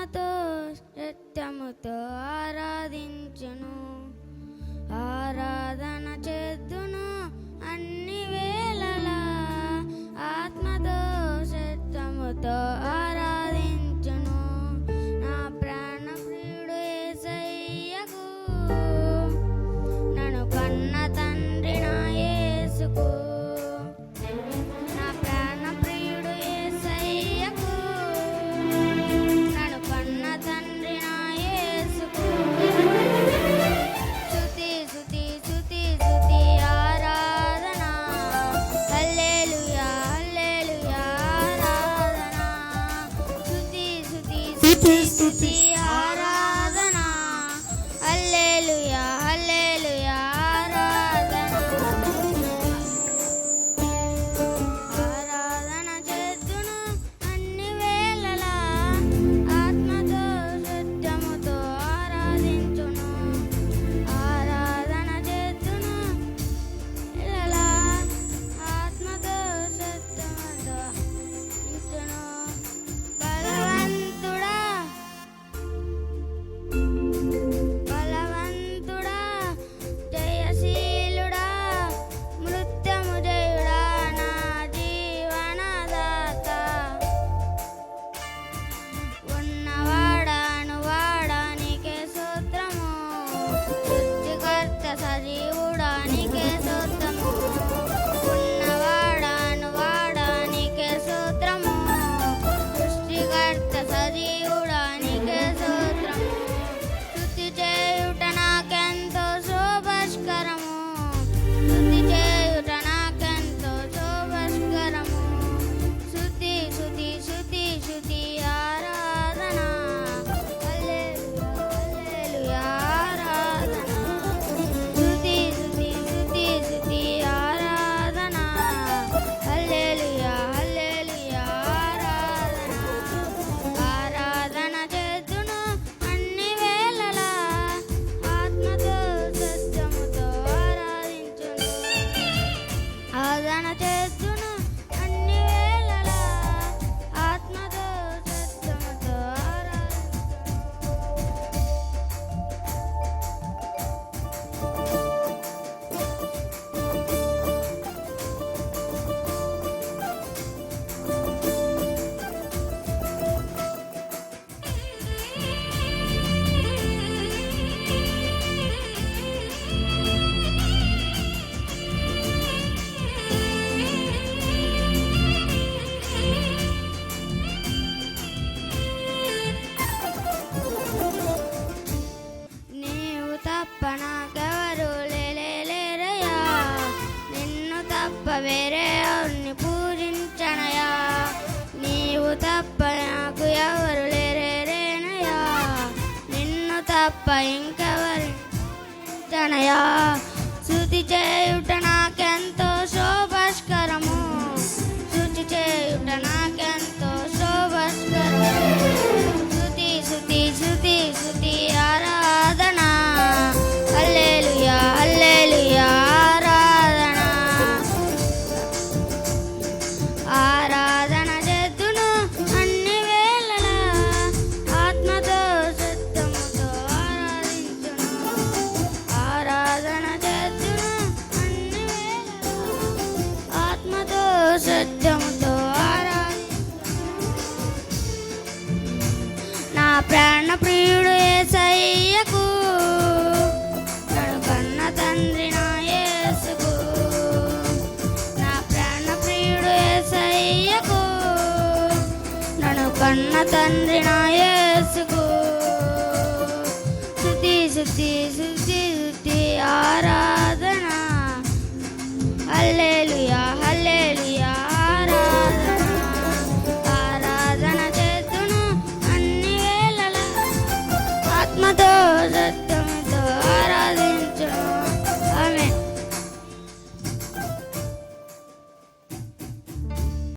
ఆత్మతో సత్యముతో ఆరాధించును, ఆరాధన చేద్దును అన్ని వేళలా. ఆత్మతో సత్యముతో ఆరాధించును నా ప్రాణ ప్రియుడు యేసయ్యకు, నన్ను కన్న తండ్రి నా యేసుకు. నా ప్రాణ ప్రియుడు యేసయ్యకు, నన్ను కన్న తండ్రి నా యేసుకు. స్తుతి స్తుతి స్తుతి స్తుతి ఆరాధన, హల్లెలూయా హల్లెలూయా ఆరాధన. స్తుతి స్తుతి స్తుతి స్తుతి ఆరాధన, హల్లెలూయా హల్లెలూయా ఆరాధన. ఆరాధన చేద్దును అన్ని వేళలా, ఆత్మతో సత్యముతో ఆరాధించును, ఆరాధన చేద్దును వేళలా. ఆత్మతో సత్యముతో ఆరాధించును. బలవంతుడా బలవంతుడా జయశీలుడా మృత్యము జయుడా నా జీవనదాత. ఉన్నవాడాను వాడానికే స్తోత్రము, సృష్టికర్త సజీవుడానికే స్తోత్రము. ఉన్నవాడాను వాడానికే స్తోత్రము, సృష్టికర్త సజీవుడానికే స్తోత్రము. స్తుతి చేయుట నాకెంతో శోభస్కరము, స్తుతి చేయుట నాకెంతో శోభస్కరము. స్తుతి స్తుతి స్తుతి స్తుతి ఆరాధన, హల్లెలూయా హల్లెలూయా ఆరాధన. స్తుతి స్తుతి స్తుతి స్తుతి ఆరాధన, హల్లెలూయా హల్లెలూయా ఆరాధన. ఆరాధన చేద్దును అన్ని వేళలా, ఆత్మతో సత్యముతో ఆరాధించును, ఆరాధన చేద్దును అన్ని వేళలా, ఆత్మతో సత్యముతో ఆరాధించును. నీవు తప్ప నాకెవరు లేరయ్యా, నిన్ను తప్ప వేరే ఎవరిని పూజించనయా. నీవు తప్ప నాకు ఎవరు లేరేనయ్యా, నిన్ను తప్ప ఇంకెవరిని పూజించనయా. స్తుతి చేయుట నాకెంతో శోభస్కరము, స్తుతి చేయుట నాకెంతో శోభస్కరము. స్తుతి స్తుతి స్తుతి స్తుతి ఆరాధన, హల్లెలూయా హల్లెలూయా ఆరాధన. ఆరాధన చేద్దును అన్ని వేళలా, ఆత్మతో సత్యముతో ఆరాధించును, ఆరాధన చేద్దును అన్ని వేళలా, ఆత్మతో సత్యముతో ఆరాధించును. నా ప్రాణ ప్రియుడు యేసయ్యకు, నన్ను కన్న తండ్రి నా యేసుకు. నా ప్రాణ ప్రియుడు యేసయ్యకు, నన్ను కన్న తండ్రి నా యేసుకు. స్తుతి స్తుతి స్తుతి